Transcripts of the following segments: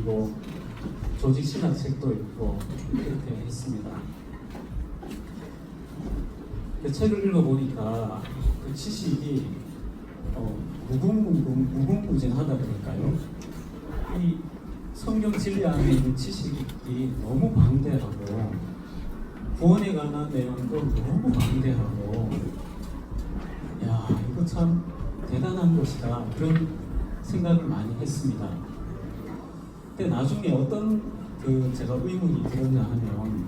읽고 조직 신학 책도 읽고 이렇게 했습니다. 그 책을 읽어보니까 그 지식이 무궁무진하다 그럴까요? 이 성경 진리 안에 있는 지식이 너무 방대하고 구원에 관한 내용도 너무 방대하고 야 이거 참 대단한 것이다 그런 생각을 많이 했습니다. 근데 나중에 어떤 제가 의문이 들었냐 하면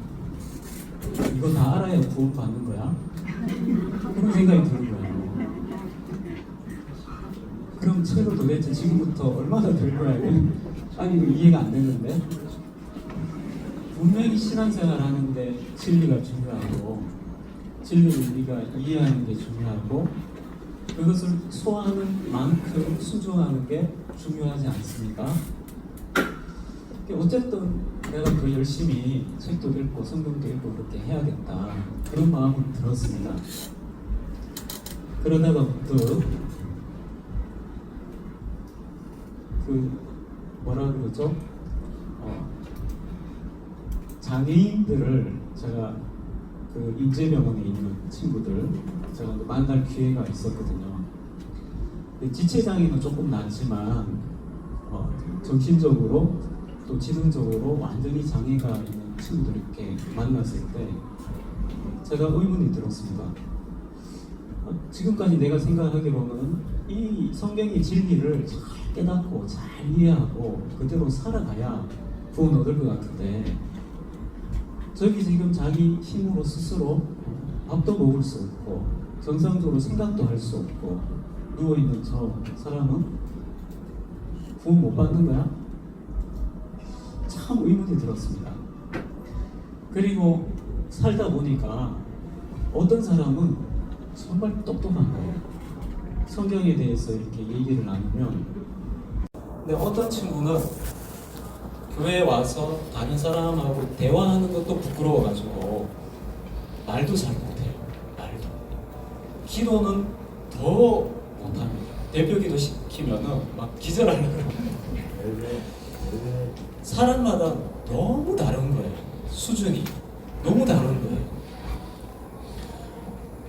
이거 다 알아야 구원 받는 거야? 그런 생각이 드는 거예요. 그럼 책을 도대체 지금부터 얼마나 들고야 해? 아니 이거 이해가 안 되는데 분명히 신앙생활 하는데 진리가 중요하고 진리를 우리가 이해하는 게 중요하고 그것을 소화하는 만큼 순종하는 게 중요하지 않습니까? 어쨌든 내가 더 열심히 책도 읽고 성경도 읽고 그렇게 해야겠다 그런 마음이 들었습니다. 그러다가 문득 뭐라 그러죠? 장애인들을 제가 인재병원에 있는 친구들 제가 만날 기회가 있었거든요. 지체장애는 조금 낫지만 정신적으로 또 지능적으로 완전히 장애가 있는 친구들 이렇게 만났을 때 제가 의문이 들었습니다. 지금까지 내가 생각하기로는 이 성경의 진리를 잘 깨닫고 잘 이해하고 그대로 살아가야 구원 얻을 것 같은데 저기 지금 자기 힘으로 스스로 밥도 먹을 수 없고 정상적으로 생각도 할 수 없고 누워있는 저 사람은 구원 못 받는 거야? 참 의문이 들었습니다. 그리고 살다 보니까 어떤 사람은 정말 똑똑한 거예요. 성경에 대해서 이렇게 얘기를 나누면 근데 어떤 친구는 교회에 와서 다른 사람하고 대화하는 것도 부끄러워가지고 말도 잘 못해요. 말도. 기도는 더 못합니다. 대표 기도 시키면은 막 기절하는 거예요. 사람마다 너무 다른 거예요. 수준이 너무 다른 거예요.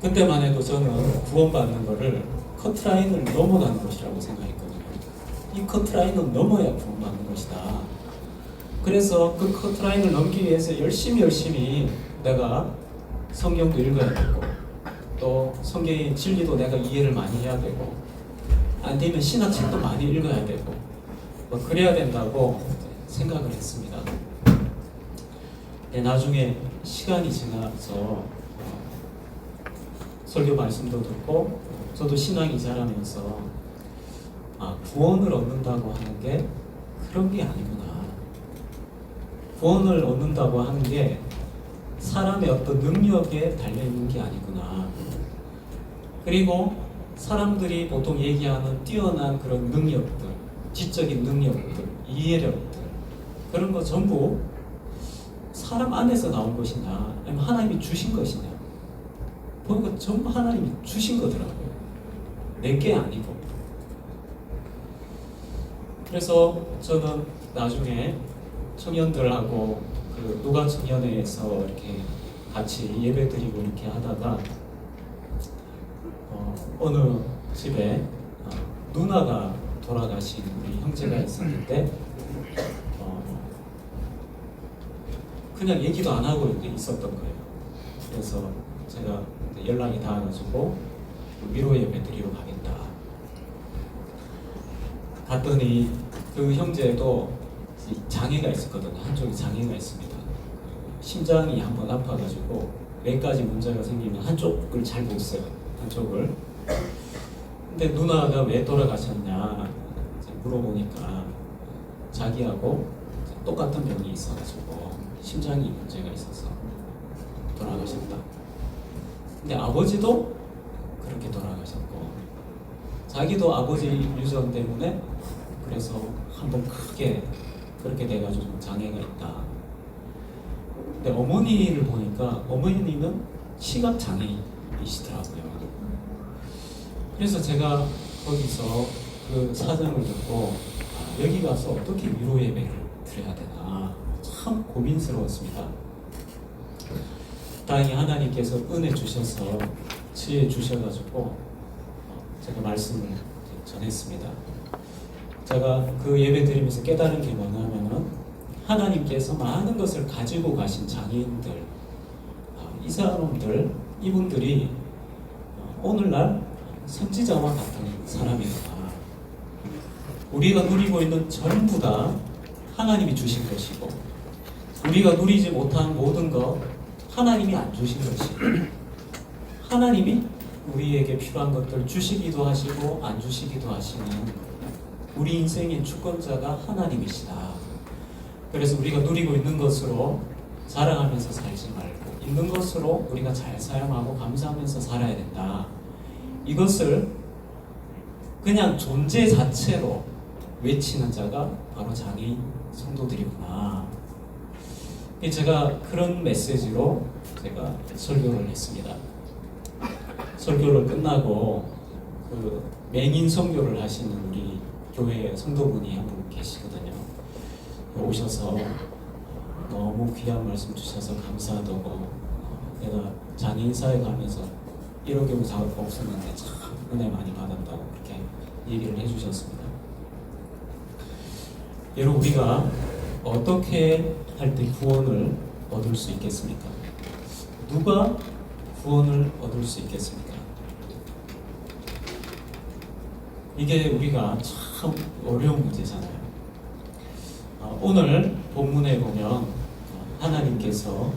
그때만 해도 저는 구원받는 거를 커트라인을 넘어가는 것이라고 생각했거든요. 이 커트라인은 넘어야 구원받는 것이다. 그래서 그 커트라인을 넘기 위해서 열심히 내가 성경도 읽어야 되고 또 성경의 진리도 내가 이해를 많이 해야 되고 안 되면 신학책도 많이 읽어야 되고 뭐 그래야 된다고 생각을 했습니다. 나중에 시간이 지나서 설교 말씀도 듣고 저도 신앙이 자라면서 구원을 얻는다고 하는 게 그런 게 아니구나. 구원을 얻는다고 하는 게 사람의 어떤 능력에 달려있는 게 아니구나. 그리고 사람들이 보통 얘기하는 뛰어난 그런 능력들, 지적인 능력들, 이해력들 그런 거 전부 사람 안에서 나온 것이냐 아니면 하나님이 주신 것이냐 보니까 전부 하나님이 주신 거더라고요. 내게 아니고. 그래서 저는 나중에 청년들하고 누가 청년회에서 이렇게 같이 예배드리고 이렇게 하다가 어느 집에 누나가 돌아가신 우리 형제가 있었는데 그냥 얘기도 안 하고 있었던 거예요. 그래서 제가 연락이 닿아가지고 위로 예배 드리러 가겠다. 갔더니 그 형제도 장애가 있었거든요. 한쪽에 장애가 있습니다. 심장이 한번 아파가지고 뇌까지 문제가 생기면 한쪽을 잘 못 써요. 한쪽을. 근데 누나가 왜 돌아가셨냐 물어보니까 자기하고 똑같은 병이 있어가지고 심장이 문제가 있어서 돌아가셨다. 근데 아버지도 그렇게 돌아가셨고 자기도 아버지 유전 때문에 그래서 한번 크게 그렇게 돼가지고 좀 장애가 있다. 근데 어머니를 보니까 어머니는 시각 장애이시더라고요. 그래서 제가 거기서 그 사정을 듣고 여기 가서 어떻게 위로 예배를 드려야 되나 참 고민스러웠습니다. 다행히 하나님께서 은혜 주셔서 지혜 주셔가지고 제가 말씀을 전했습니다. 제가 그 예배 드리면서 깨달은 게 뭐냐면은 하나님께서 많은 것을 가지고 가신 장애인들, 이 사람들, 이분들이 오늘날 선지자와 같은 사람이구나. 우리가 누리고 있는 전부 다 하나님이 주신 것이고, 우리가 누리지 못한 모든 것 하나님이 안 주신 것이고, 하나님이 우리에게 필요한 것들 주시기도 하시고 안 주시기도 하시는 우리 인생의 주권자가 하나님이시다. 그래서 우리가 누리고 있는 것으로 자랑하면서 살지 말고 있는 것으로 우리가 잘 사용하고 감사하면서 살아야 된다. 이것을 그냥 존재 자체로 외치는 자가 바로 장애인 성도들이구나. 제가 그런 메시지로 제가 설교를 했습니다. 설교를 끝나고 그 맹인 선교를 하시는 우리 교회 성도분이 한 분 계시거든요. 오셔서 너무 귀한 말씀 주셔서 감사하다고, 내가 장애인 사회 가면서 일호경 사업 없었는데 참 은혜 많이 받았다고 그렇게 얘기를 해주셨습니다. 여러분, 우리가 어떻게 할 때 구원을 얻을 수 있겠습니까? 누가 구원을 얻을 수 있겠습니까? 이게 우리가 참 어려운 문제잖아요. 오늘 본문에 보면 하나님께서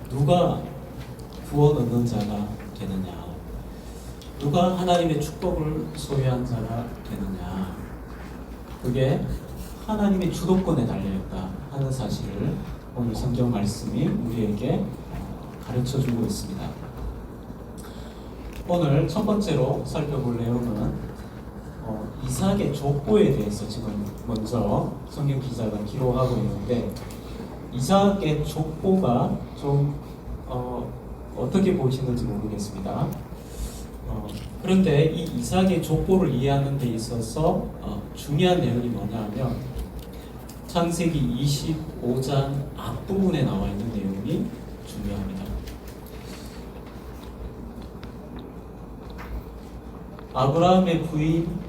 누가 구원 얻는 자가 되느냐, 누가 하나님의 축복을 소유한 자가 되느냐, 그게 하나님의 주도권에 달려있다 하는 사실을 오늘 성경 말씀이 우리에게 가르쳐주고 있습니다. 오늘 첫 번째로 살펴볼 내용은 이삭의 족보에 대해서 지금 먼저 성경 기자가 기록하고 있는데, 이삭의 족보가 좀 어떻게 보시는지 모르겠습니다. 그런데 이 이삭의 족보를 이해하는 데 있어서 중요한 내용이 뭐냐면 창세기 25장 앞부분에 나와 있는 내용이 중요합니다. 아브라함의 부인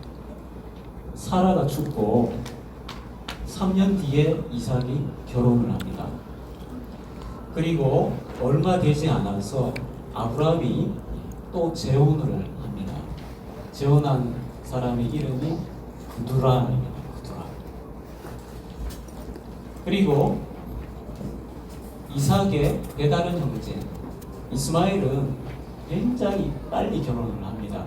사라가 죽고 3년 뒤에 이삭이 결혼을 합니다. 그리고 얼마 되지 않아서 아브라함이 또 재혼을 합니다. 재혼한 사람의 이름이 그두라입니다. 그두라. 그리고 이삭의 배다른 형제 이스마엘은 굉장히 빨리 결혼을 합니다.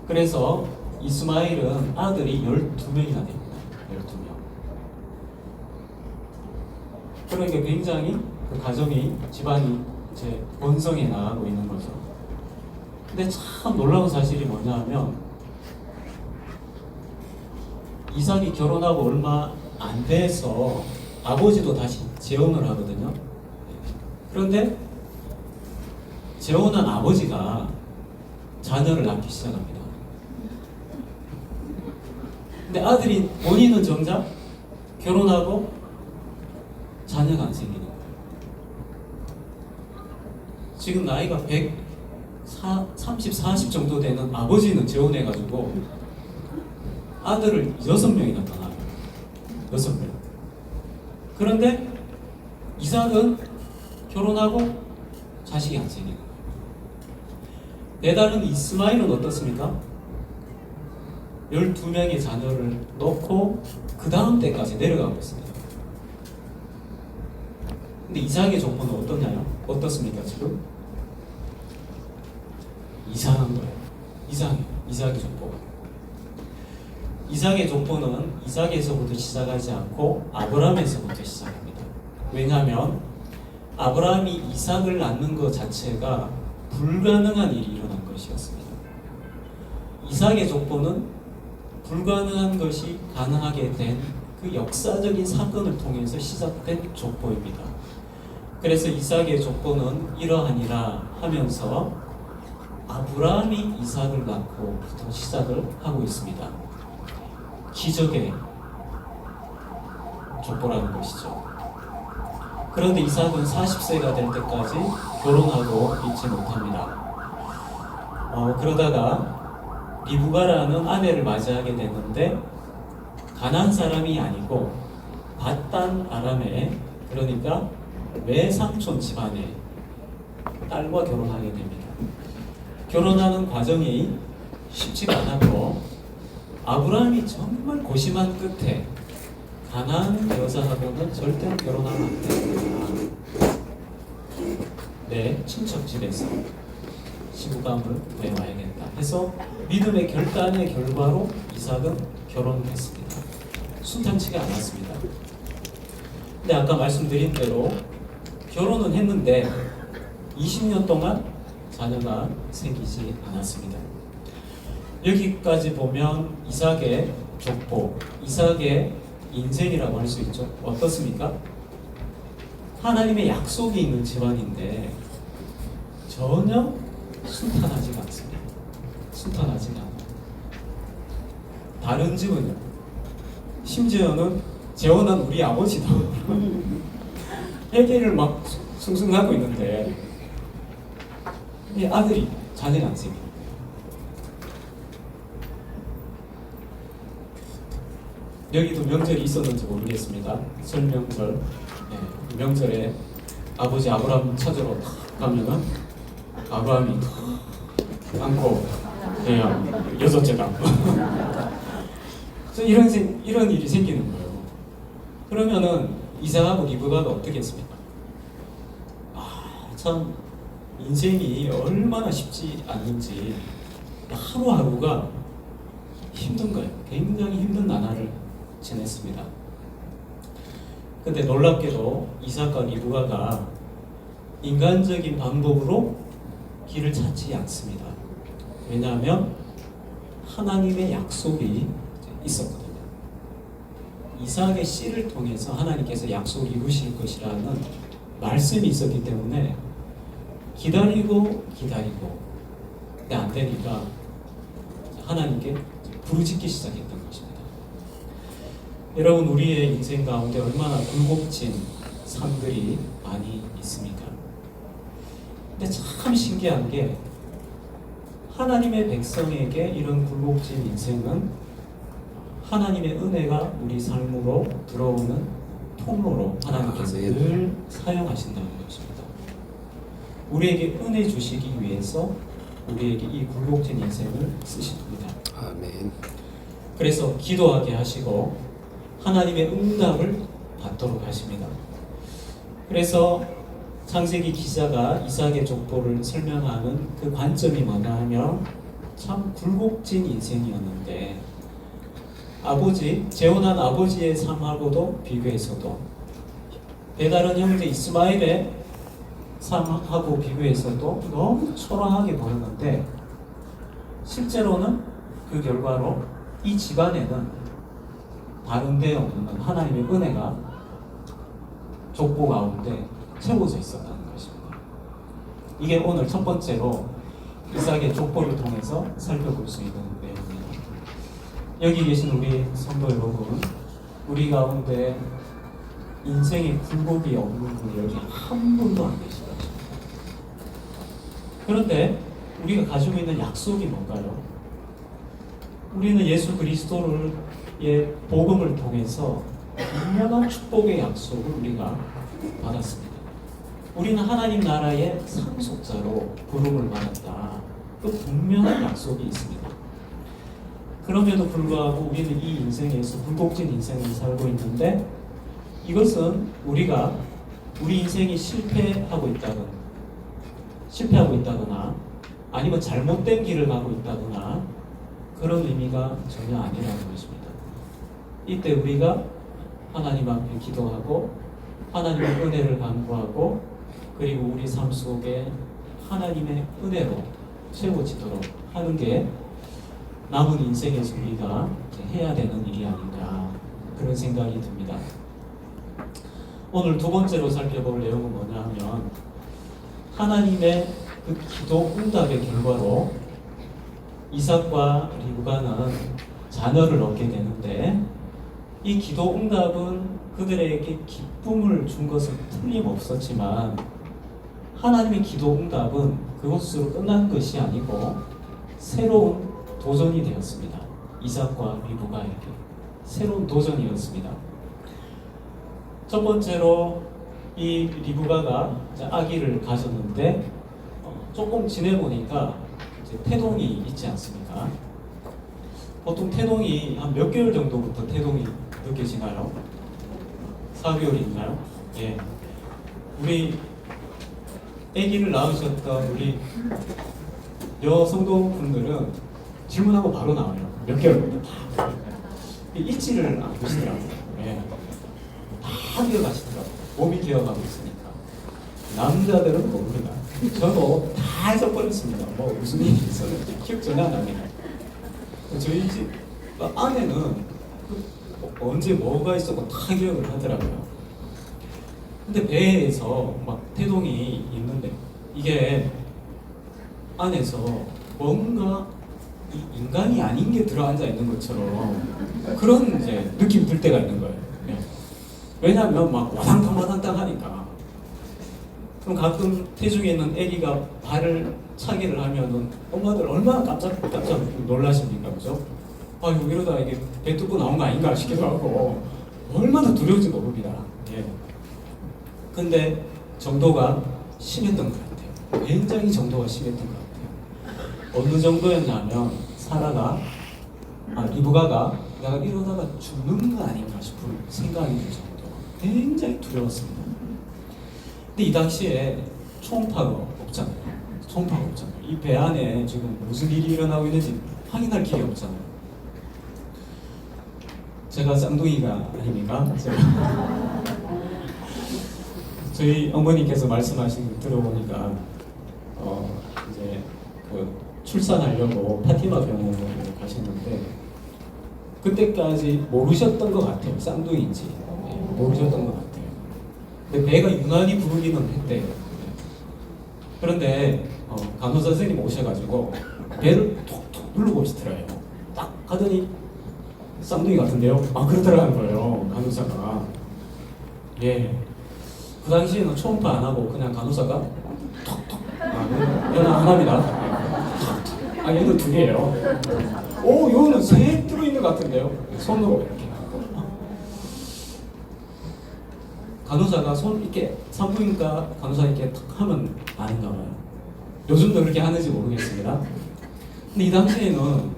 그래서 이스마엘은 아들이 12명이나 됩니다. 12명. 그러니까 굉장히 그 가정이, 집안이 이제 번성해 나가고 있는 거죠. 근데 참 놀라운 사실이 뭐냐 하면, 이삭이 결혼하고 얼마 안 돼서 아버지도 다시 재혼을 하거든요. 그런데 재혼한 아버지가 자녀를 낳기 시작합니다. 근데 아들이, 본인은 정작 결혼하고 자녀가 안 생기는 거예요. 지금 나이가 30, 40 정도 되는 아버지는 재혼해가지고 아들을 6명이나 낳아요. 6명. 그런데 이삭은 결혼하고 자식이 안 생기는 거예요. 배다른 이스마엘은 어떻습니까? 12명의 자녀를 놓고 그 다음 때까지 내려가고 있습니다. 근데 이삭의 족보는 어떻습니까 지금? 이상한 거예요. 이삭의 족보가. 이삭의 족보는 이삭에서부터 시작하지 않고 아브라함에서부터 시작합니다. 왜냐하면 아브라함이 이삭을 낳는 것 자체가 불가능한 일이 일어난 것이었습니다. 이삭의 족보는 불가능한 것이 가능하게 된 그 역사적인 사건을 통해서 시작된 족보입니다. 그래서 이삭의 족보는 이러하니라 하면서 아브라함이 이삭을 낳고부터 시작을 하고 있습니다. 기적의 족보라는 것이죠. 그런데 이삭은 40세가 될 때까지 결혼하고 있지 못합니다. 그러다가 리브가라는 아내를 맞이하게 되는데 가나안 사람이 아니고 밧단 아람의, 그러니까 외삼촌 집안의 딸과 결혼하게 됩니다. 결혼하는 과정이 쉽지가 않았고 아브라함이 정말 고심한 끝에 가나안 여자하고는 절대 결혼하면 안 된다. 내 친척 집에서 시부감을 내와야겠다 해서 믿음의 결단의 결과로 이삭은 결혼했습니다. 순탄치가 않았습니다. 근데 아까 말씀드린 대로 결혼은 했는데 20년 동안 자녀가 생기지 않았습니다. 여기까지 보면 이삭의 족보, 이삭의 인생이라고 할 수 있죠. 어떻습니까? 하나님의 약속이 있는 집안인데 전혀 순탄하지가 않습니다. 순탄하지가 않아요. 다른 집은요. 심지어는 재혼한 우리 아버지도 회개를 막 숭숭하고 있는데 이 아들이 자녀가 안 생겨요. 여기도 명절이 있었는지 모르겠습니다. 설명절, 명절에 아버지 아브라함 찾으러 가면은 아브라함이 안고 그냥 여섯째가 이런 일이 생기는 거예요. 그러면은 이삭하고 리브가가 어떻게 했습니까? 참 인생이 얼마나 쉽지 않은지 하루하루가 힘든 거예요. 굉장히 힘든 나날을 지냈습니다. 근데 놀랍게도 이삭과 리브가가 인간적인 방법으로 길을 찾지 않습니다. 왜냐하면 하나님의 약속이 있었거든요. 이삭의 씨를 통해서 하나님께서 약속을 이루실 것이라는 말씀이 있었기 때문에 기다리고 근데 안 되니까 하나님께 부르짖기 시작했던 것입니다. 여러분, 우리의 인생 가운데 얼마나 굴곡진 삶들이 많이 있습니까? 근데 참 신기한 게 하나님의 백성에게 이런 굴곡진 인생은 하나님의 은혜가 우리 삶으로 들어오는 통로로 하나님께서 늘 사용하신다는 것입니다. 우리에게 은혜 주시기 위해서 우리에게 이 굴곡진 인생을 쓰십니다. 아멘. 그래서 기도하게 하시고 하나님의 응답을 받도록 하십니다. 그래서 창세기 기자가 이삭의 족보를 설명하는 그 관점이 뭐냐 하면 참 굴곡진 인생이었는데 재혼한 아버지의 삶하고도 비교해서도 배다른 형제 이스마엘의 삶하고 비교해서도 너무 초라하게 보였는데 실제로는 그 결과로 이 집안에는 다른 데 없는 하나님의 은혜가 족보 가운데 채워져 있었다는 것입니다. 이게 오늘 첫 번째로 이삭의 족보를 통해서 살펴볼 수 있는 내용입니다. 여기 계신 우리 성도 여러분, 우리 가운데 인생의 굴곡이 없는 분이 여기 한 분도 안 계실 것입니다. 그런데 우리가 가지고 있는 약속이 뭔가요? 우리는 예수 그리스도의 복음을 통해서 분명한 축복의 약속을 우리가 받았습니다. 우리는 하나님 나라의 상속자로 부름을 받았다. 그 분명한 약속이 있습니다. 그럼에도 불구하고 우리는 이 인생에서 굴곡진 인생을 살고 있는데 이것은 우리가 우리 인생이 실패하고 있다거나 아니면 잘못된 길을 가고 있다거나 그런 의미가 전혀 아니라는 것입니다. 이때 우리가 하나님 앞에 기도하고 하나님의 은혜를 간구하고 그리고 우리 삶 속에 하나님의 은혜로 채워지도록 하는 게 남은 인생에서 우리가 해야 되는 일이 아닌가 그런 생각이 듭니다. 오늘 두 번째로 살펴볼 내용은 뭐냐 하면 하나님의 그 기도 응답의 결과로 이삭과 리브가는 자녀를 얻게 되는데 이 기도 응답은 그들에게 기쁨을 준 것은 틀림없었지만 하나님의 기도 응답은 그것으로 끝난 것이 아니고 새로운 도전이 되었습니다. 이삭과 리브가에게 새로운 도전이었습니다. 첫 번째로 이 리브가가 아기를 가졌는데 조금 지내보니까 이제 태동이 있지 않습니까? 보통 태동이 한 몇 개월 정도부터 태동이 느껴지나요? 4개월인가요? 예. 우리 아기를 낳으셨던 우리 여성도분들은 질문하고 바로 나와요. 몇 개월부터 다. 잊지를 않으시더라고요. 예. 다 기억하시더라고요. 몸이 기억하고 있으니까. 남자들은 모릅니다. 저도 다 잊어버렸습니다. 뭐 무슨 일이 있었는지 기억 전혀 안 납니다. 저희 집 아내는 언제 뭐가 있었고 다 기억을 하더라고요. 근데 배에서 막 태동이 있는데 이게 안에서 뭔가 인간이 아닌 게 들어앉아 있는 것처럼 그런 이제 느낌 들 때가 있는 거예요. 예. 왜냐하면 막 와당탕 하니까. 그럼 가끔 태중에 있는 아기가 발을 차기를 하면은 엄마들 얼마나 깜짝 놀라십니까, 그죠? 아유 이러다 이게 배 뚫고 나온 거 아닌가 싶기도 하고 얼마나 두려운지 모릅니다. 예. 근데 정도가 심했던 것 같아요. 굉장히 정도가 심했던 것 같아요. 어느 정도였냐면 리브가가 내가 이러다가 죽는 거 아닌가 싶은 생각이 들 정도. 굉장히 두려웠습니다. 근데 이 당시에 초음파가 없잖아요. 이 배 안에 지금 무슨 일이 일어나고 있는지 확인할 길이 없잖아요. 제가 쌍둥이가 아닙니까? 저희 어머니께서 말씀하신 거 들어보니까 이제 그 출산하려고 파티마 병원으로 가셨는데 그때까지 모르셨던 것 같아요. 쌍둥이인지 모르셨던 것 같아요. 근데 배가 유난히 부르기는 했대요. 그런데 간호사 선생님 오셔가지고 배를 톡톡 눌러보시더래요. 딱 하더니 쌍둥이 같은데요? 그러더라는 거예요. 간호사가. 예. 그 당시에는 초음파 안 하고 그냥 간호사가 톡톡. 얘는 하나입니다. 얘는 두 개예요. 얘는 세 들어있는 것 같은데요? 손으로 이렇게 하고. 간호사가 손 이렇게 산부인과 간호사 이렇게 탁 하면 아닌가 봐요. 요즘도 그렇게 하는지 모르겠습니다. 근데 이 당시에는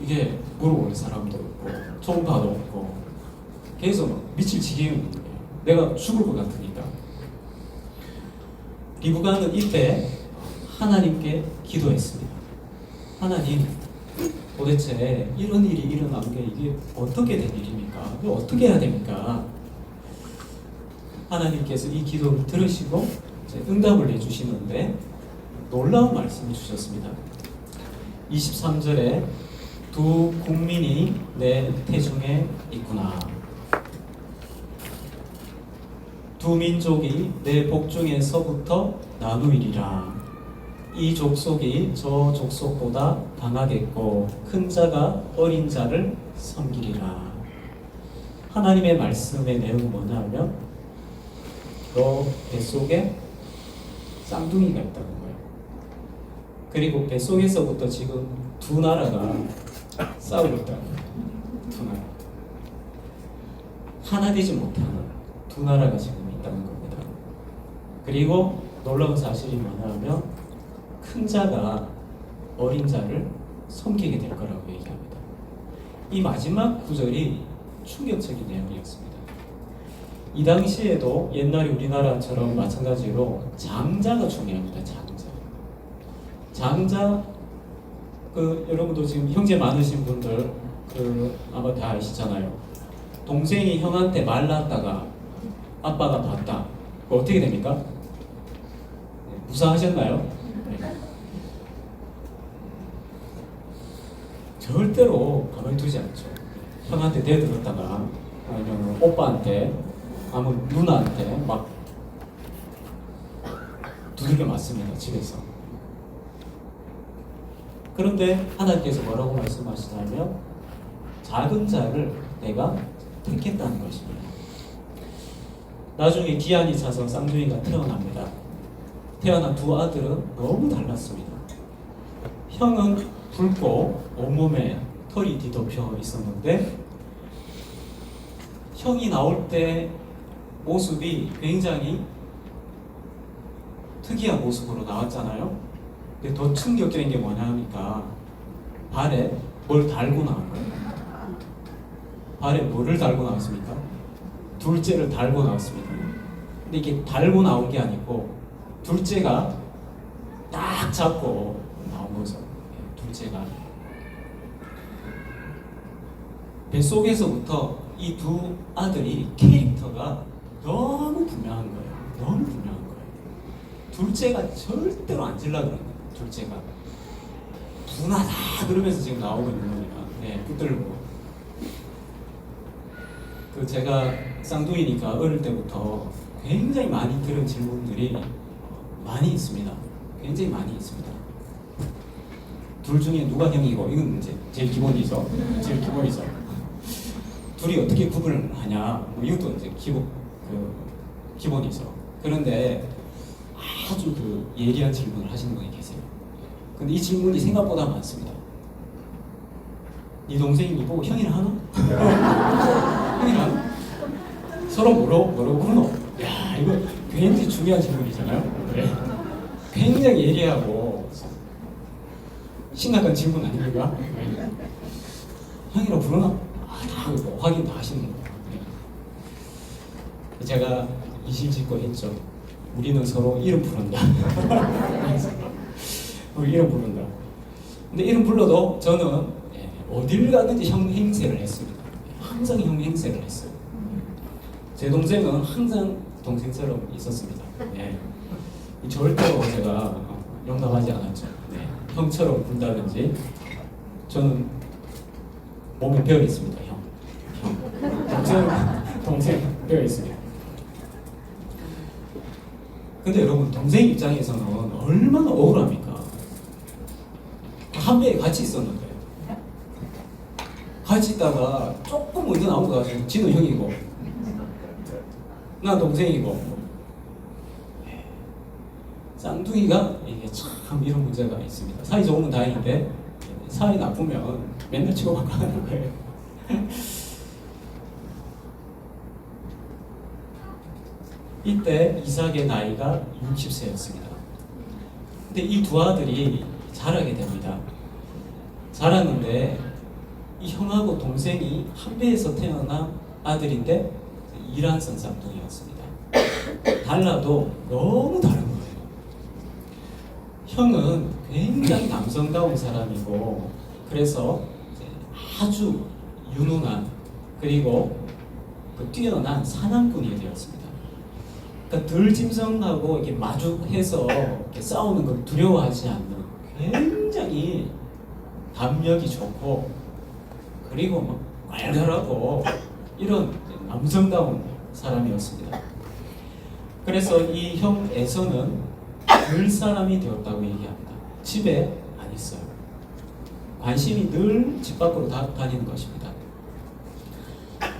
이게 물어보는 사람도 없고 초음파도 없고 계속 막 미칠 지경인 거예요. 내가 죽을 것 같으니까. 리브가는 이때 하나님께 기도했습니다. 하나님, 도대체 이런 일이 일어난 게 이게 어떻게 된 일입니까? 이거 어떻게 해야 됩니까? 하나님께서 이 기도를 들으시고 응답을 해주시는데 놀라운 말씀을 주셨습니다. 23절에 두 국민이 내 태중에 있구나. 두 민족이 내 복중에서부터 나누이리라. 이 족속이 저 족속보다 강하겠고 큰 자가 어린 자를 섬기리라. 하나님의 말씀의 내용은 뭐냐면 너 뱃속에 쌍둥이가 있다는 거예요. 그리고 뱃속에서부터 지금 두 나라가 싸우고 있다는 거예요. 두 나라. 하나 되지 못하는 두 나라가 지금 있다는 겁니다. 그리고 놀라운 사실이 뭐냐면 큰 자가 어린 자를 섬기게 될 거라고 얘기합니다. 이 마지막 구절이 충격적인 내용이었습니다. 이 당시에도 옛날 우리나라처럼 마찬가지로 장자가 중요합니다. 장자 여러분도 지금 형제 많으신 분들 아마 다 아시잖아요. 동생이 형한테 말랐다가 아빠가 봤다. 어떻게 됩니까? 무사하셨나요? 네. 절대로 가만히 두지 않죠. 형한테 대들었다가 아니면 오빠한테 아니면 누나한테 막 두들겨 맞습니다. 집에서. 그런데 하나님께서 뭐라고 말씀하시냐면 작은 자를 내가 택했다는 것입니다. 나중에 기한이 차서 쌍둥이가 태어납니다. 태어난 두 아들은 너무 달랐습니다. 형은 붉고 온몸에 털이 뒤덮여 있었는데 형이 나올 때 모습이 굉장히 특이한 모습으로 나왔잖아요. 근데 더 충격적인 게 뭐냐 하니까 발에 뭘 달고 나온 거예요. 발에 뭐를 달고 나왔습니까? 둘째를 달고 나왔습니다. 근데 이게 달고 나온 게 아니고 둘째가 딱 잡고 나온 거죠. 둘째가 뱃속에서부터 이 두 아들이 캐릭터가 너무 분명한 거예요. 너무 분명한 거예요. 둘째가 절대로 안 질라 그러는 거예요. 둘째가 분하다 그러면서 지금 나오고 있는 겁니다. 네, 붙들고. 그 제가 쌍둥이니까 어릴 때부터 굉장히 많이 들은 질문들이 많이 있습니다. 굉장히 많이 있습니다. 둘 중에 누가 형이고 이건 이제 제일 기본이죠. 제일 기본이죠. 둘이 어떻게 구분을 하냐, 뭐 이것도 이제 기본이죠. 그런데 아주 그 예리한 질문을 하시는 분이 계세요. 근데 이 질문이 생각보다 많습니다. 네 동생이 니 보고 형이라 하나? 형이라 하나? 서로 뭐라고 그러노? 야, 이거 굉장히 중요한 질문이잖아요. 네. 굉장히 예리하고 심각한 질문 아닙니까? 네. 형이라고 부르나? 다 확인 다 하시는 거예요. 네. 제가 이실직고 했죠. 우리는 서로 이름 부른다. 우리 이름 부른다. 근데 이름 불러도 저는 어딜 가든지 형 행세를 했습니다. 항상 형 행세를 했어요. 제 동생은 항상 동생처럼 있었습니다. 네. 절대로 제가 용납하지 않았죠. 네. 형처럼 군다든지 저는 몸에 배어 있습니다. 형. 동생 배어 있습니다. 근데 여러분 동생 입장에서는 얼마나 억울합니까? 한 배에 같이 있었는데 같이 있다가 조금 먼저 나온 거 가지고 지는 형이고 나 동생이고 쌍둥이가 이게 참 이런 문제가 있습니다. 사이 좋으면 다행인데 사이 나쁘면 맨날 치고받고 하는 거예요. 이때 이삭의 나이가 60세였습니다. 근데 이 두 아들이 자라게 됩니다. 자랐는데 이 형하고 동생이 한 배에서 태어난 아들인데 이란성 쌍둥이였습니다. 달라도 너무 다른 거예요. 형은 굉장히 남성다운 사람이고 그래서 아주 유능한 그리고 뛰어난 사냥꾼이 되었습니다. 그러니까 들짐승하고 이렇게 마주해서 이렇게 싸우는 걸 두려워하지 않는 굉장히 담력이 좋고 그리고 막 괄괄하고 이런 남성다운 사람이었습니다. 그래서 이 형 에서는 늘 사람이 되었다고 얘기합니다. 집에 안 있어요. 관심이 늘 집 밖으로 다니는 것입니다.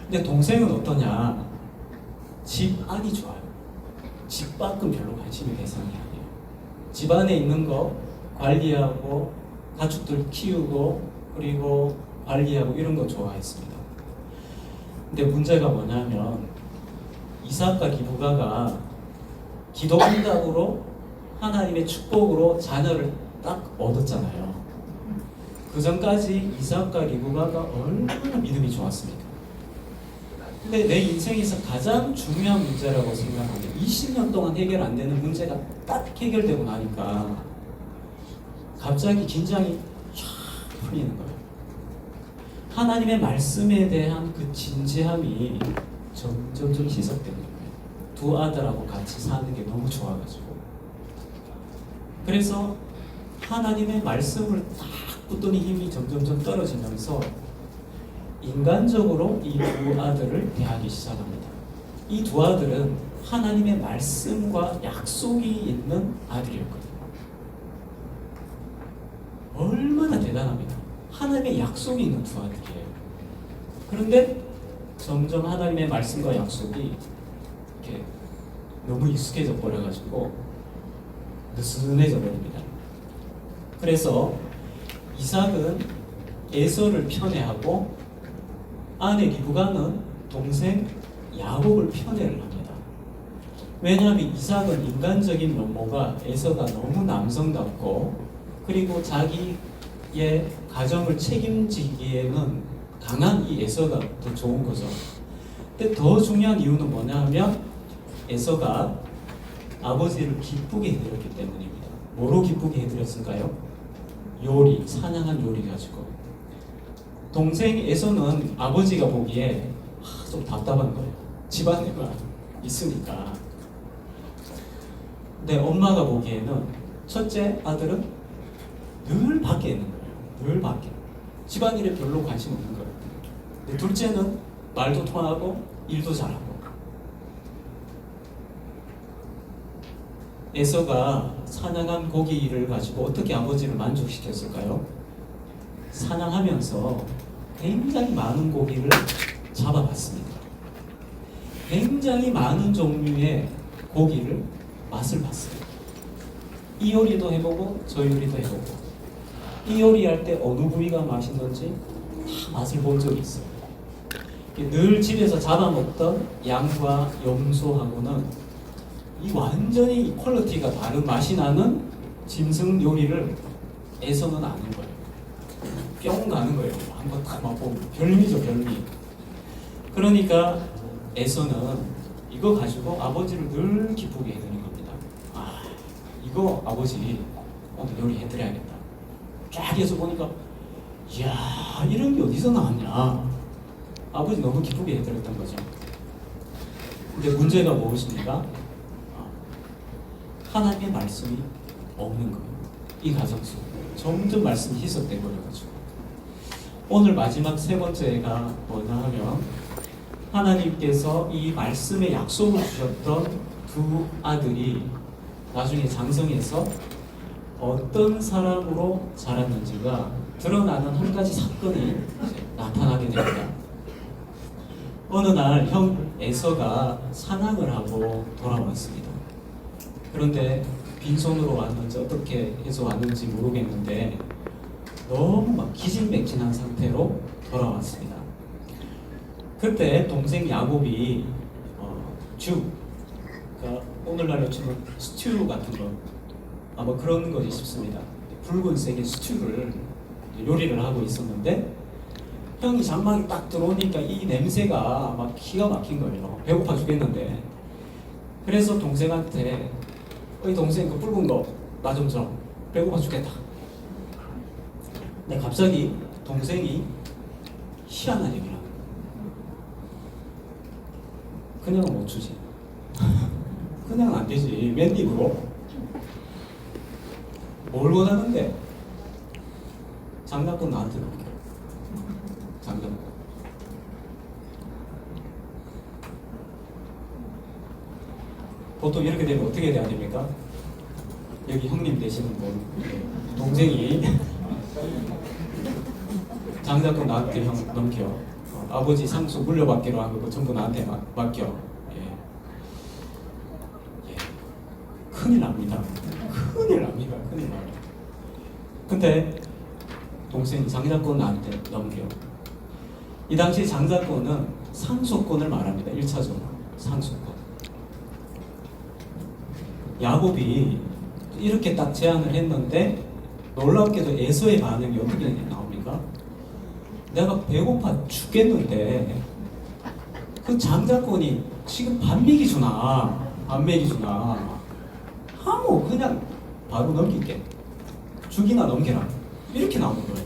근데 동생은 어떠냐? 집 안이 좋아요. 집 밖은 별로 관심이 대상이 아니에요. 집 안에 있는 거 관리하고 가축들 키우고 그리고 관리하고 이런 거 좋아했습니다. 근데 문제가 뭐냐면 이삭과 리브가가 기도 응답으로 하나님의 축복으로 자녀를 딱 얻었잖아요. 그 전까지 이삭과 리브가가 얼마나 믿음이 좋았습니까? 근데 내 인생에서 가장 중요한 문제라고 생각하는데 20년 동안 해결 안 되는 문제가 딱 해결되고 나니까 갑자기 긴장이 쫙 풀리는 거예요. 하나님의 말씀에 대한 그 진지함이 점점 희석되는 거예요. 두 아들하고 같이 사는 게 너무 좋아가지고 그래서 하나님의 말씀을 딱 붙더니 힘이 점점 떨어지면서 인간적으로 이 두 아들을 대하기 시작합니다. 이 두 아들은 하나님의 말씀과 약속이 있는 아들이었거든요. 얼마나 대단합니다. 하나님의 약속이 있는 두 아들이에요. 그런데 점점 하나님의 말씀과 약속이 이렇게 너무 익숙해져 버려가지고 느슨해져 버립니다. 그래서 이삭은 에서를 편애하고 아내 리브가는 동생 야곱을 편애를 합니다. 왜냐하면 이삭은 인간적인 면모가 에서가 너무 남성답고 그리고 자기의 가정을 책임지기에는 강한 이 에서가 더 좋은 거죠. 근데 더 중요한 이유는 뭐냐 하면 에서가 아버지를 기쁘게 해드렸기 때문입니다. 뭐로 기쁘게 해드렸을까요? 요리, 사냥한 요리 가지고. 동생 에서는 아버지가 보기에 좀 답답한 거예요. 집안에만 있으니까. 근데 엄마가 보기에는 첫째 아들은 늘 밖에 있는 거예요. 늘 밖에. 집안일에 별로 관심 없는 거예요. 근데 둘째는 말도 통하고 일도 잘하고. 에서가 사냥한 고기를 가지고 어떻게 아버지를 만족시켰을까요? 사냥하면서 굉장히 많은 고기를 잡아봤습니다. 굉장히 많은 종류의 고기를 맛을 봤어요. 이 요리도 해보고 저 요리도 해보고 이 요리할 때 어느 부위가 맛있는지 다 맛을 본 적이 있어요. 늘 집에서 잡아먹던 양과 염소하고는 이 완전히 퀄리티가 다른 맛이 나는 짐승 요리를 에서는 아는 거예요. 뿅 가는 거예요. 한번 딱 맛보고 별미죠, 별미. 그러니까 에서는 이거 가지고 아버지를 늘 기쁘게 해드리는 겁니다. 아, 이거 아버지 오늘 요리 해드려야겠다. 쫙 해서 보니까 이야, 이런 게 어디서 나왔냐. 아버지 너무 기쁘게 해드렸던 거죠. 근데 문제가 무엇입니까? 하나님의 말씀이 없는 거예요. 이 가정 속에 점점 말씀이 희석돼 버려가지고 오늘 마지막 세 번째가 뭐냐 하면 하나님께서 이 말씀의 약속을 주셨던 두 아들이 나중에 장성해서 어떤 사람으로 자랐는지가 드러나는 한 가지 사건이 나타나게 됩니다. 어느 날 형 에서가 사냥을 하고 돌아왔습니다. 그런데 빈손으로 왔는지 어떻게 해서 왔는지 모르겠는데 너무 막 기진맥진한 상태로 돌아왔습니다. 그때 동생 야곱이 죽, 그러니까 오늘날로 치면 스튜 같은 거 아마 그런 거지 싶습니다. 붉은색의 스튜를 요리를 하고 있었는데 형이 장막에 딱 들어오니까 이 냄새가 막 기가 막힌 거예요. 배고파 죽겠는데. 그래서 동생한테 어이 동생 그 붉은 거 나 좀 줘. 배고파 죽겠다. 근데 갑자기 동생이 희한한 얘기를 하는 거야. 그냥은 못 주지. 그냥 안 되지. 맨입으로. 뭘 원하는데? 장난감 나한테 넘겨. 장난감. 보통 이렇게 되면 어떻게 돼야 됩니까? 여기 형님 되시는 분, 동생이 장작권 나한테 형 넘겨. 아버지 상수 물려받기로 한 거 전부 나한테 맡겨. 예. 큰일 납니다. 큰일 납니다. 큰일 나요. 근데 동생이 장작권 나한테 넘겨. 이 당시 장작권은 상속권을 말합니다. 1차적으로 상속권. 야곱이 이렇게 딱 제안을 했는데 놀랍게도 에서의 반응이 어떻게 나옵니까? 내가 배고파 죽겠는데 그 장자권이 지금 반 먹이 주나 하모 그냥 바로 넘길게. 죽이나 넘겨라. 이렇게 나오는 거예요.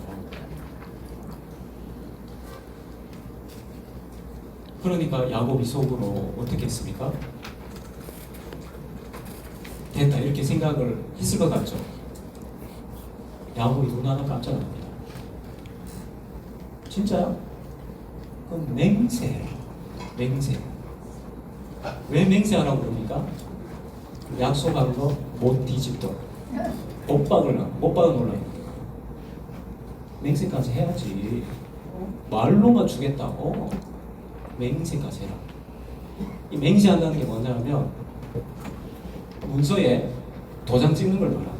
그러니까 야곱이 속으로 어떻게 했습니까? 됐다 이렇게 생각을 했을 것 같죠. 야곱이 눈 하나 깜짝 놀랍니다. 진짜요? 그건 맹세해라. 맹세. 왜 맹세하라고 그럽니까? 약속한 거 못 뒤집도록. 못 박아 놀라요. 맹세까지 해야지. 말로만 주겠다고. 맹세까지 해라. 이 맹세한다는 게 뭐냐면 문서에 도장 찍는 걸 말하는 거예요.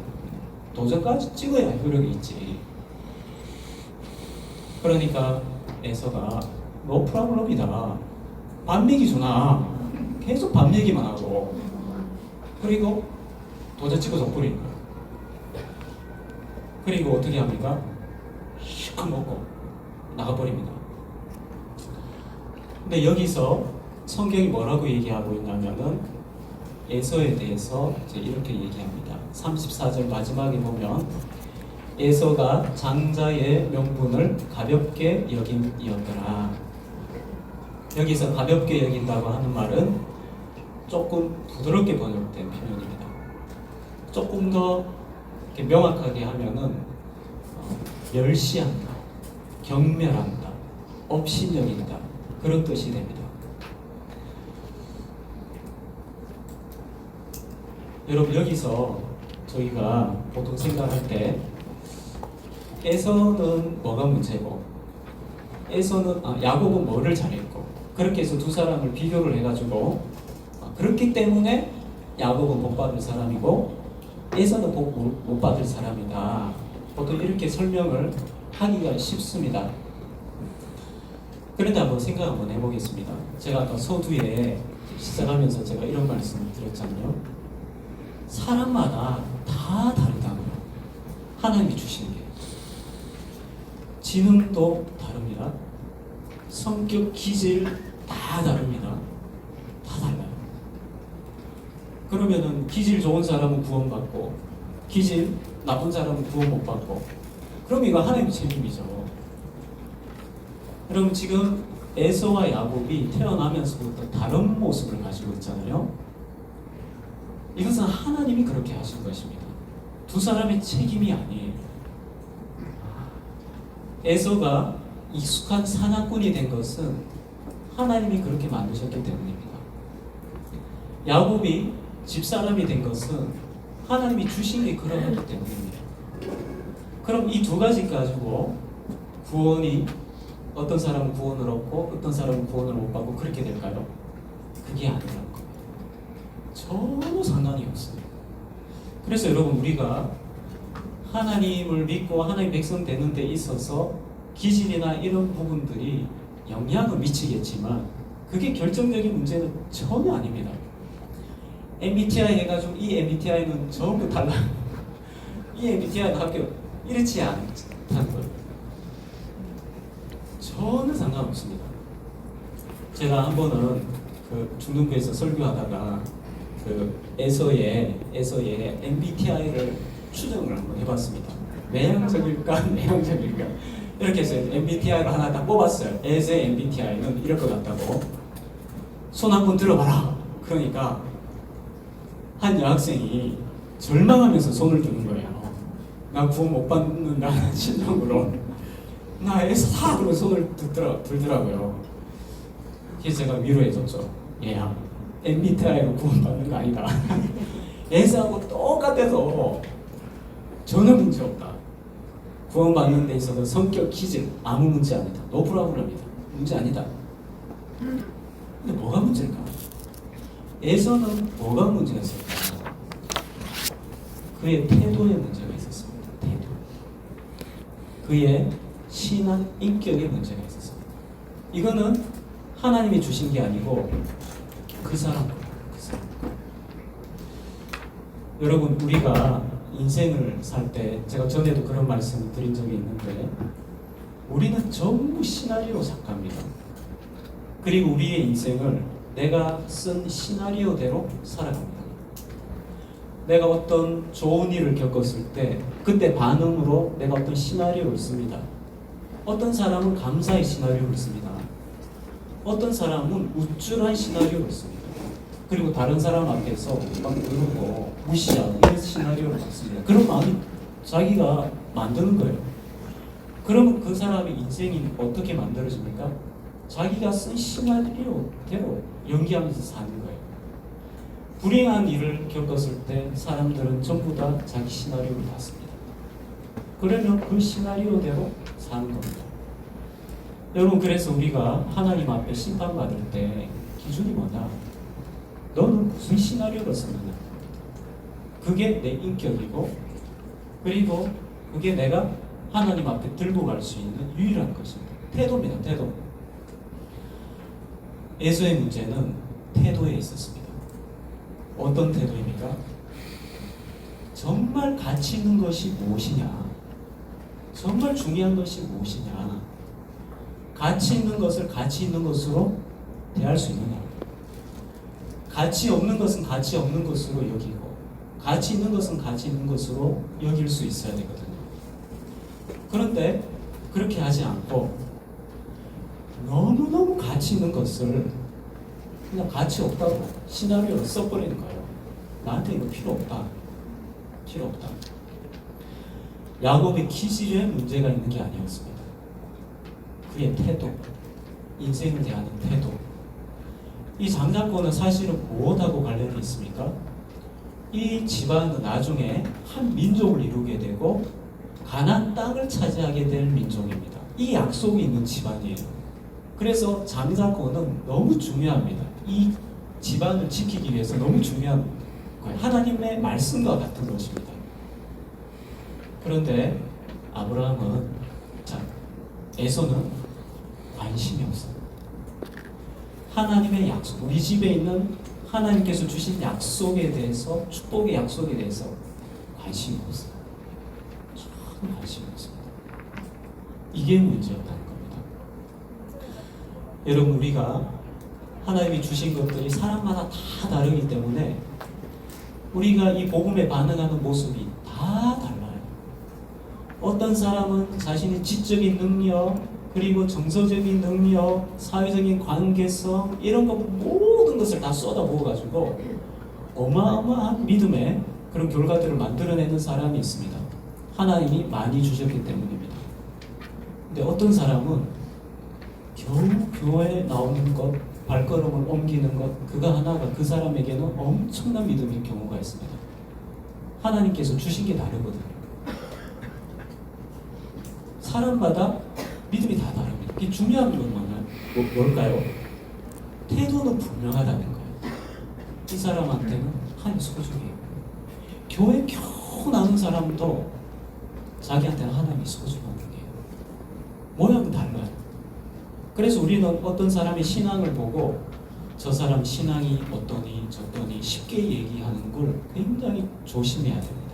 도장까지 찍어야 효력이 있지. 그러니까 에서가 너 프라블럼이다. 밤 얘기 주나. 계속 밤 얘기만 하고. 그리고 도장 찍어서 뿌리는 거예요. 그리고 어떻게 합니까? 슉 먹고 나가버립니다. 근데 여기서 성경이 뭐라고 얘기하고 있냐면은 에서에 대해서 이제 이렇게 얘기합니다. 34절 마지막에 보면 에서가 장자의 명분을 가볍게 여김이었더라. 여기서 가볍게 여긴다고 하는 말은 조금 부드럽게 번역된 표현입니다. 조금 더 이렇게 명확하게 하면은 멸시한다, 경멸한다, 업신여긴다 그런 뜻이 됩니다. 여러분 여기서 저희가 보통 생각할 때 에서는 뭐가 문제고 야곱은 뭐를 잘했고 그렇게 해서 두 사람을 비교를 해가지고 그렇기 때문에 야곱은 복 받을 사람이고 에서는 복 못 받을 사람이다. 보통 이렇게 설명을 하기가 쉽습니다. 그런데 한번 생각 한번 해보겠습니다. 제가 아까 서두에 시작하면서 제가 이런 말씀을 드렸잖아요. 사람마다 다 다르다고요. 하나님이 주시는 게 지능도 다릅니다. 성격, 기질 다 다릅니다. 다 달라요. 그러면은 기질 좋은 사람은 구원받고 기질 나쁜 사람은 구원 못 받고 그럼 이거 하나님의 책임이죠. 그럼 지금 에서와 야곱이 태어나면서부터 다른 모습을 가지고 있잖아요. 이것은 하나님이 그렇게 하신 것입니다. 두 사람의 책임이 아니에요. 에서가 익숙한 사냥꾼이 된 것은 하나님이 그렇게 만드셨기 때문입니다. 야곱이 집사람이 된 것은 하나님이 주신 게 그러하기 때문입니다. 그럼 이 두 가지 가지고 구원이 어떤 사람은 구원을 얻고 어떤 사람은 구원을 못 받고 그렇게 될까요? 그게 아니라는 거예요. 전혀 상관이 없어요. 그래서 여러분 우리가 하나님을 믿고 하나님 백성 되는 데 있어서 기질이나 이런 부분들이 영향을 미치겠지만 그게 결정적인 문제는 전혀 아닙니다. MBTI 해가지고 이 MBTI는 전부 달라요. 이 MBTI는 학교 이렇지 않다는 거예요. 전혀 상관없습니다. 제가 한 번은 그 중등부에서 설교하다가 그 에서의 MBTI를 추정을 한번 해봤습니다. 외향적일까 내향적일까 이렇게 해서 MBTI를 하나 딱 뽑았어요. 에서의 MBTI는 이럴 것 같다고. 손 한번 들어봐라. 그러니까 한 여학생이 절망하면서 손을 드는 거예요. 나 구원 못 받는다는 심정으로 나 에서 그러고 손을 들더라고요. 그래서 제가 위로해줬죠. 얘야 MBTI로 구원받는 거 아니다. 에서하고 똑같아서 전혀 문제 없다. 구원받는 데 있어서 성격, 기질 아무 문제 아니다. 노 프로블럼이다. 문제 아니다. 근데 뭐가 문제일까? 에서는 뭐가 문제가 있을까? 그의 태도에 문제가 있었습니다. 태도. 그의 신앙 인격에 문제가 있었습니다. 이거는 하나님이 주신 게 아니고 그 사람 거예요. 여러분 우리가 인생을 살 때 제가 전에도 그런 말씀을 드린 적이 있는데 우리는 전부 시나리오 작가입니다. 그리고 우리의 인생을 내가 쓴 시나리오대로 살아갑니다. 내가 어떤 좋은 일을 겪었을 때 그때 반응으로 내가 어떤 시나리오를 씁니다. 어떤 사람은 감사의 시나리오를 씁니다. 어떤 사람은 우쭐한 시나리오를 씁니다. 그리고 다른 사람 앞에서 막 누르고 무시하고 이런 시나리오를 씁니다. 그런 마음이 자기가 만드는 거예요. 그러면 그 사람의 인생이 어떻게 만들어집니까? 자기가 쓴 시나리오대로 연기하면서 사는 거예요. 불행한 일을 겪었을 때 사람들은 전부 다 자기 시나리오를 봤습니다. 그러면 그 시나리오대로 사는 겁니다. 여러분, 그래서 우리가 하나님 앞에 심판받을 때 기준이 뭐냐? 너는 무슨 시나리오를 썼느냐? 그게 내 인격이고, 그리고 그게 내가 하나님 앞에 들고 갈 수 있는 유일한 것입니다. 태도입니다. 태도. 에서의 문제는 태도에 있었습니다. 어떤 태도입니까? 정말 가치 있는 것이 무엇이냐? 정말 중요한 것이 무엇이냐? 가치 있는 것을 가치 있는 것으로 대할 수 있느냐? 가치 없는 것은 가치 없는 것으로 여기고, 가치 있는 것은 가치 있는 것으로 여길 수 있어야 되거든요. 그런데 그렇게 하지 않고 너무너무 가치 있는 것을 그냥 가치 없다고 시나리오를 써버리는 거예요. 나한테 이거 필요 없다. 필요 없다. 야곱의 기질에 문제가 있는 게 아니었습니다. 그의 태도, 인생을 대하는 태도. 이 장자권은 사실은 무엇하고 관련이 있습니까? 이 집안은 나중에 한 민족을 이루게 되고 가나안 땅을 차지하게 될 민족입니다. 이 약속이 있는 집안이에요. 그래서 장자권은 너무 중요합니다. 이 집안을 지키기 위해서 너무 중요한 거예요. 하나님의 말씀과 같은 것입니다. 그런데 아브라함은, 에서는 관심이 없어요. 하나님의 약속, 우리 집에 있는 하나님께서 주신 약속에 대해서, 축복의 약속에 대해서 관심이 없어요. 전 관심이 없습니다. 이게 문제였다는 겁니다. 여러분, 우리가 하나님이 주신 것들이 사람마다 다 다르기 때문에 우리가 이 복음에 반응하는 모습이 다 달라요. 어떤 사람은 자신의 지적인 능력, 그리고 정서적인 능력, 사회적인 관계성, 이런 것 모든 것을 다 쏟아부어가지고 어마어마한 믿음의 그런 결과들을 만들어내는 사람이 있습니다. 하나님이 많이 주셨기 때문입니다. 근데 어떤 사람은 겨우 교회에 나오는 것, 발걸음을 옮기는 것, 그거 하나가 그 사람에게는 엄청난 믿음인 경우가 있습니다. 하나님께서 주신 게 다르거든요. 사람마다 믿음이 다 다릅니다. 이게 중요한 건 뭘까요? 태도는 분명하다는 거예요. 이 사람한테는 하나님이 소중해요. 교회 겨우 나온 사람도 자기한테는 하나님이 소중한 분이에요. 모양은 달라요. 그래서 우리는 어떤 사람의 신앙을 보고 저 사람 신앙이 어떠니 저떠니 쉽게 얘기하는 걸 굉장히 조심해야 됩니다.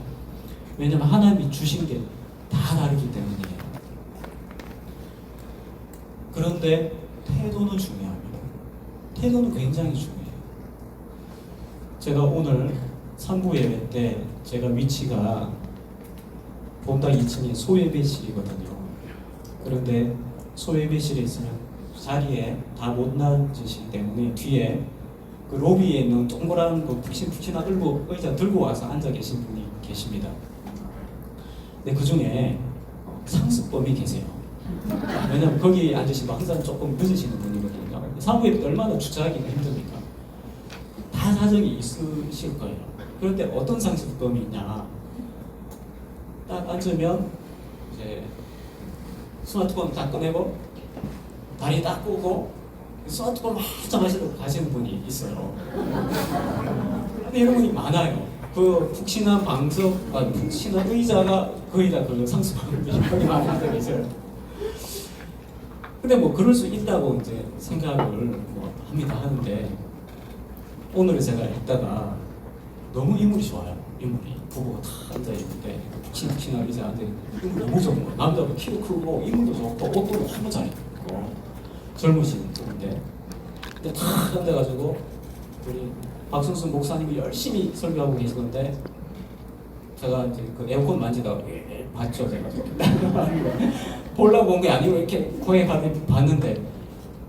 왜냐하면 하나님이 주신 게 다 다르기 때문이에요. 그런데 태도는 중요합니다. 태도는 굉장히 중요해요. 제가 오늘 3부 예배 때 제가 위치가 본당 2층에 소예배실이거든요. 그런데 소예배실에 있으면 자리에 다 못 앉으시기 때문에 뒤에 그 로비에 있는 동그란 그 푹신푹신한 의자 들고 와서 앉아 계신 분이 계십니다. 근데 그 중에 상습범이 계세요. 왜냐면 거기 앉으시면 항상 조금 늦으시는 분이거든요. 사무예배 때 얼마나 주차하기가 힘듭니까? 다 사정이 있으실 거예요. 그런데 어떤 상습범이 있냐? 딱 앉으면 이제 스마트폰 딱 꺼내고 다리 딱 끄고 스마트폰 한참 하시고 가시는 분이 있어요. 근데 이런 분이 많아요. 그 푹신한 방석, 푹신한 의자가 거의 다 그 상습범들이 거기 많이 앉아 계세요. 근데 뭐 그럴 수 있다고 이제 생각을 뭐 합니다. 하는데 오늘 제가 읽다가 너무 인물이 좋아요. 인물이 부부가 다 앉아 있는데 푹신푹신한 의자 앉아 있는데 인물 너무 좋은 거예요. 남자가 키도 크고 인물도 좋고 옷도 너무 잘 입고 젊으신 분인데 근데 다 앉아가지고 우리 박순수 목사님이 열심히 설교하고 계시는데 제가 이제 그 에어컨 만지다가 봤죠. 제가 보려고 온 게 아니고 이렇게 코에 봤는데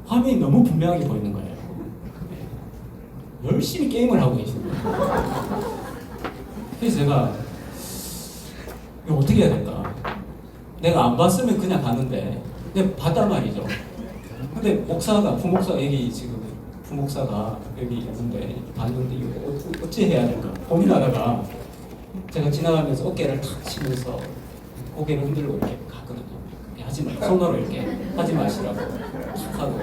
화면이 너무 분명하게 보이는 거예요. 열심히 게임을 하고 계시는 거예요. 그래서 제가 이거 어떻게 해야 될까? 내가 안 봤으면 그냥 가는데 내가 봤단 말이죠. 근데 목사가 부목사가 여기 지금 부목사가 여기 있는데 봤는데 이거 어찌 해야 될까 고민하다가 제가 지나가면서 어깨를 탁 치면서 고개를 흔들고 이렇게 갔거든요. 야, 하지 마. 손으로 이렇게 하지 마시라고 하고.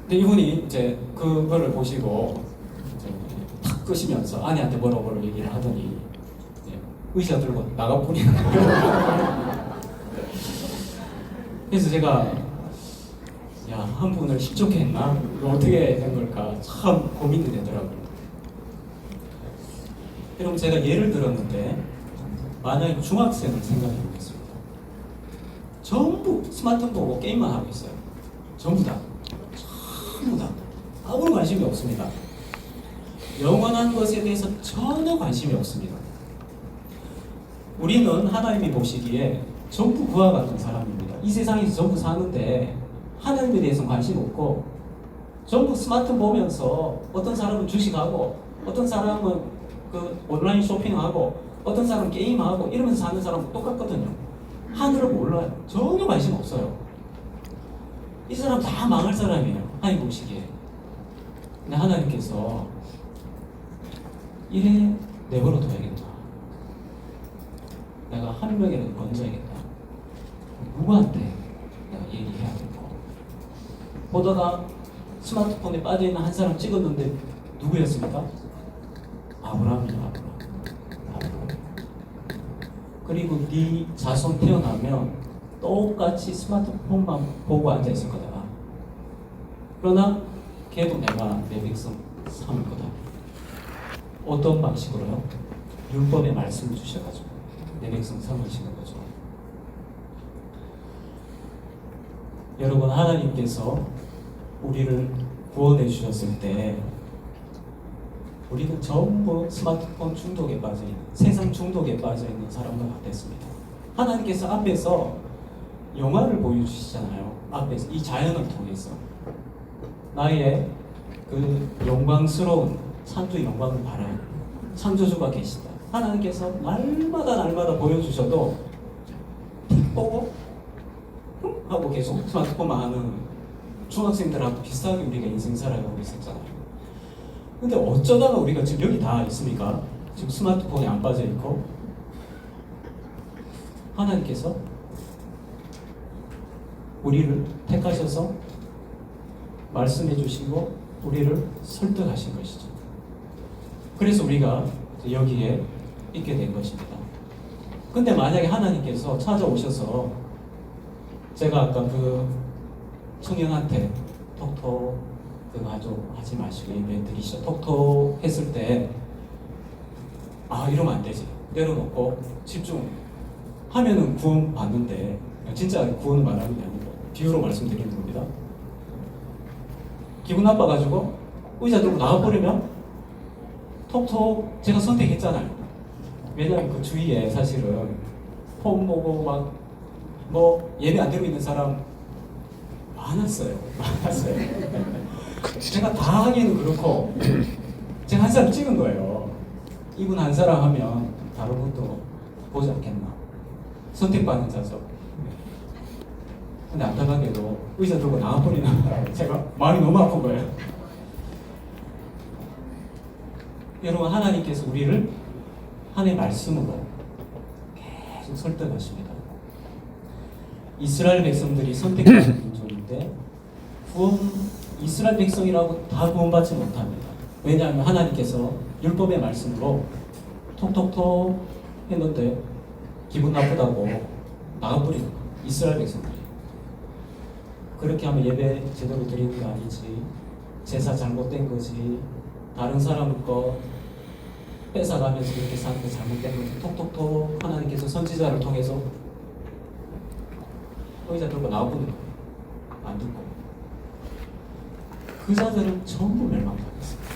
근데 이분이 이제 그거를 보시고 이제 탁 끄시면서 아내한테 뭐라고 얘기를 하더니 이제 의자 들고 나가버리는 거예요. 그래서 제가 야, 한 분을 십좋게 했나? 이거 어떻게 된 걸까? 참 고민이 되더라고요. 여러분 제가 예를 들었는데 만약에 중학생을 생각해 보겠습니다. 전부 스마트폰 보고 게임만 하고 있어요. 전부 다. 전부 다. 아무런 관심이 없습니다. 영원한 것에 대해서 전혀 관심이 없습니다. 우리는 하나님이 보시기에 전부 그와 같은 사람입니다. 이 세상에서 전부 사는데 하나님에 대해서 관심 없고 전부 스마트폰 보면서 어떤 사람은 주식하고 어떤 사람은 그 온라인 쇼핑하고 어떤 사람은 게임하고 이러면서 사는 사람은 똑같거든요. 하늘을 몰라요. 전혀 관심 없어요. 이 사람 다 망할 사람이에요. 하나님 보시기에. 근데 하나님께서 이래 내버려 둬야겠다. 내가 한 명이라도 건져야겠다. 누구한테 내가 얘기해야 되고. 보다가 스마트폰에 빠져있는 한 사람 찍었는데 누구였습니까? 아브라함이야. 아브라함. 그리고 네 자손 태어나면 똑같이 스마트폰만 보고 앉아있을 거다. 그러나 걔도 내가 내 백성 삼을 거다. 어떤 방식으로요? 율법의 말씀을 주셔가지고 내 백성 삼으시는 거죠. 여러분 하나님께서 우리를 구원해 주셨을 때 우리는 전부 스마트폰 중독에 빠져있는 세상 중독에 빠져있는 사람과 같았습니다. 하나님께서 앞에서 영화를 보여주시잖아요. 앞에서 이 자연을 통해서 나의 그 영광스러운 창조 영광을 바라는 창조주가 계시다. 하나님께서 날마다 보여주셔도 틱 보고 하고 계속 스마트폰만 하는 중학생들하고 비슷하게 우리가 인생 살아가고 있었잖아요. 근데 어쩌다가 우리가 지금 여기 다 있습니까? 지금 스마트폰에 안 빠져 있고 하나님께서 우리를 택하셔서 말씀해 주시고 우리를 설득하신 것이죠. 그래서 우리가 여기에 있게 된 것입니다. 근데 만약에 하나님께서 찾아오셔서 제가 아까 그 청년한테 톡톡 그거 하지 마시고 예배 드리시죠. 톡톡 했을 때 이러면 안 되지. 내려놓고 집중하면은 구원 받는데 진짜 구원을 말하는 게 아니고 비유로 말씀드리는 겁니다. 기분 나빠가지고 의자 들고 나가버리면 톡톡 제가 선택했잖아요. 왜냐하면 그 주위에 사실은 폰 보고 막 뭐 예배 안 드리고 있는 사람 많았어요. 제가 다 하기는 그렇고 제가 한 사람 찍은 거예요. 이분 한 사람 하면 다른 것도 보지 않겠나. 선택받는 자죠. 근데 안타깝게도 의자 들고 나가버리는 거예요. 제가 마음이 너무 아픈 거예요. 여러분 하나님께서 우리를 하나님의 말씀으로 계속 설득하십니다. 이스라엘 백성들이 선택받은 민족인데 이스라엘 백성이라고 다 구원받지 못합니다. 왜냐하면 하나님께서 율법의 말씀으로 톡톡톡 했는데 기분 나쁘다고 나가버리는 거예요. 이스라엘 백성들이. 그렇게 하면 예배 제대로 드리는 거 아니지. 제사 잘못된 거지. 다른 사람 거 뺏어가면서 그렇게 사는 게 잘못된 거지. 톡톡톡 하나님께서 선지자를 통해서 의자 들고 나와보는 거예요. 안 듣고. 그 자들은 전부 멸망당했습니다.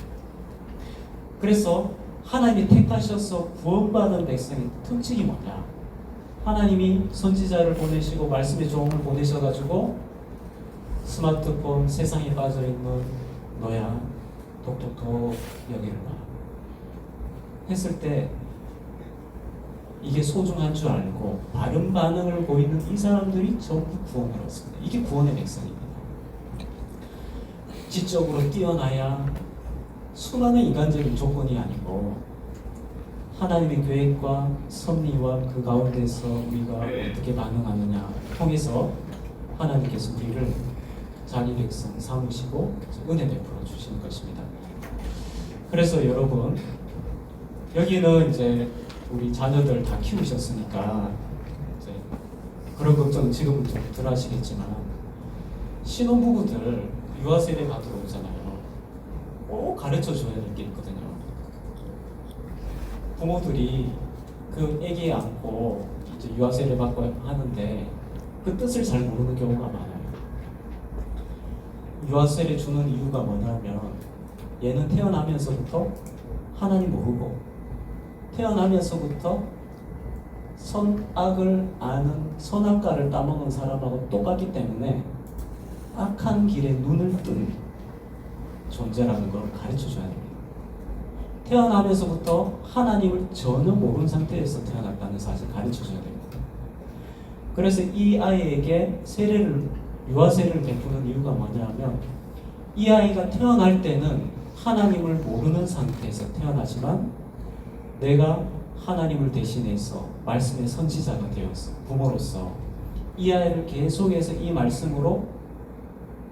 그래서 하나님이 택하셔서 구원받은 백성의 특징이 뭐냐? 하나님이 선지자를 보내시고 말씀의 종을 보내셔가지고 스마트폰 세상에 빠져있는 너야 톡톡톡 여기를 봐 했을 때 이게 소중한 줄 알고 바른 반응을 보이는 이 사람들이 전부 구원을 얻습니다. 이게 구원의 백성입니다. 지적으로 뛰어나야 수많은 인간적인 조건이 아니고 하나님의 계획과 섭리와 그 가운데서 우리가 어떻게 반응하느냐 통해서 하나님께서 우리를 자기 백성 삼으시고 은혜 베풀어 주시는 것입니다. 그래서 여러분, 여기는 이제 우리 자녀들 다 키우셨으니까 이제 그런 걱정은 지금은 좀 덜 하시겠지만, 신혼부부들 유아세례 받으러 오잖아요. 꼭 가르쳐 줘야 될 게 있거든요. 부모들이 그 아기 안고 이제 유아세례 받고 하는데 그 뜻을 잘 모르는 경우가 많아요. 유아세례 주는 이유가 뭐냐면, 얘는 태어나면서부터 하나님 모르고 태어나면서부터 선악을 아는 선악과를 따먹은 사람하고 똑같기 때문에 악한 길에 눈을 뜬 존재라는 걸 가르쳐줘야 됩니다. 태어나면서부터 하나님을 전혀 모르는 상태에서 태어났다는 사실을 가르쳐줘야 됩니다. 그래서 이 아이에게 유아세례를 베푸는 이유가 뭐냐면, 이 아이가 태어날 때는 하나님을 모르는 상태에서 태어나지만 내가 하나님을 대신해서 말씀의 선지자가 되어서 부모로서 이 아이를 계속해서 이 말씀으로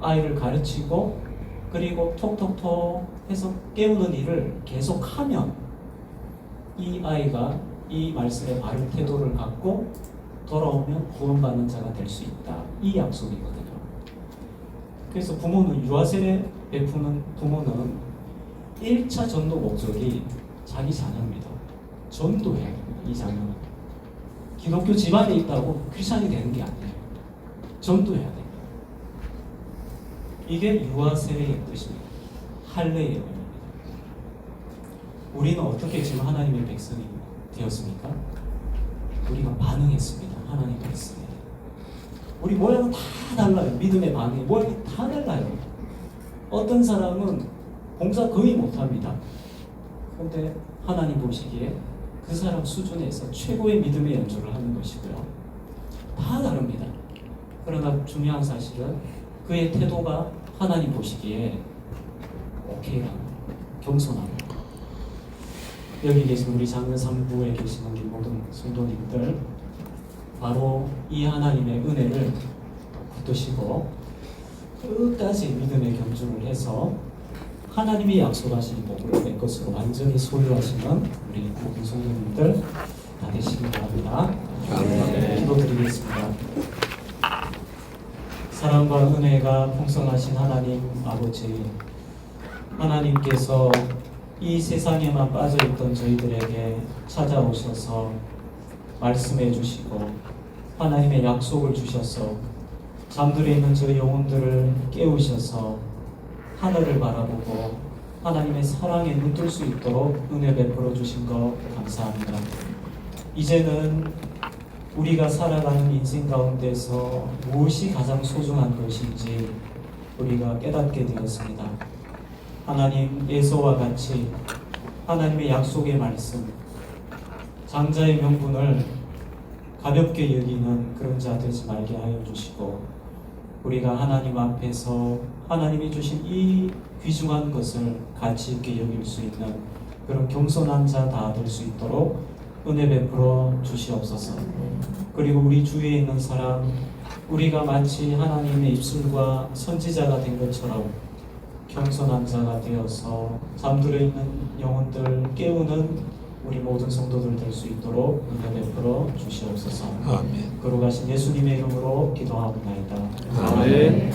아이를 가르치고 그리고 톡톡톡 해서 깨우는 일을 계속하면 이 아이가 이 말씀에 바른 태도를 갖고 돌아오면 구원받는 자가 될 수 있다. 이 약속이거든요. 그래서 부모는 유아세례 베푸는 부모는 1차 전도 목적이 자기 자녀입니다. 전도해야 됩니다. 이 자녀는 기독교 집안에 있다고 크리스찬이 되는 게 아니에요. 전도해야 됩니다. 이게 유아세례의 뜻입니다. 할례의 의미입니다. 우리는 어떻게 지금 하나님의 백성이 되었습니까? 우리가 반응했습니다. 하나님 됐습니다. 우리 모양은 다 달라요. 믿음의 반응이 모양이 다 달라요. 어떤 사람은 봉사 거의 못합니다. 그런데 하나님 보시기에 그 사람 수준에서 최고의 믿음의 연주를 하는 것이고요. 다 다릅니다. 그러나 중요한 사실은 그의 태도가 하나님 보시기에 오케이라는, 겸손합니다. 여기 계신 우리 장로 3부에 계시는 우리 모든 성도님들, 바로 이 하나님의 은혜를 붙드시고 끝까지 믿음의 견주를 해서 하나님이 약속하신 복을 내 것으로 완전히 소유하시는 우리 모든 성도님들 다 되시기 바랍니다. 기도드리겠습니다. 사랑과 은혜가 풍성하신 하나님 아버지, 하나님께서 이 세상에만 빠져있던 저희들에게 찾아오셔서 말씀해 주시고 하나님의 약속을 주셔서 잠들어 있는 저 영혼들을 깨우셔서 하늘을 바라보고 하나님의 사랑에 눈뜰 수 있도록 은혜 베풀어 주신 것 감사합니다. 이제는 우리가 살아가는 인생 가운데서 무엇이 가장 소중한 것인지 우리가 깨닫게 되었습니다. 하나님 예서와 같이 하나님의 약속의 말씀, 장자의 명분을 가볍게 여기는 그런 자 되지 말게 하여 주시고, 우리가 하나님 앞에서 하나님이 주신 이 귀중한 것을 가치 있게 여길 수 있는 그런 겸손한 자 다 될 수 있도록 은혜 베풀어 주시옵소서. 그리고 우리 주위에 있는 사람, 우리가 마치 하나님의 입술과 선지자가 된 것처럼 겸손한 자가 되어서 잠들어 있는 영혼들 깨우는 우리 모든 성도들 될 수 있도록 은혜 베풀어 주시옵소서. 아멘. 거룩하신 예수님의 이름으로 기도하옵나이다. 아멘.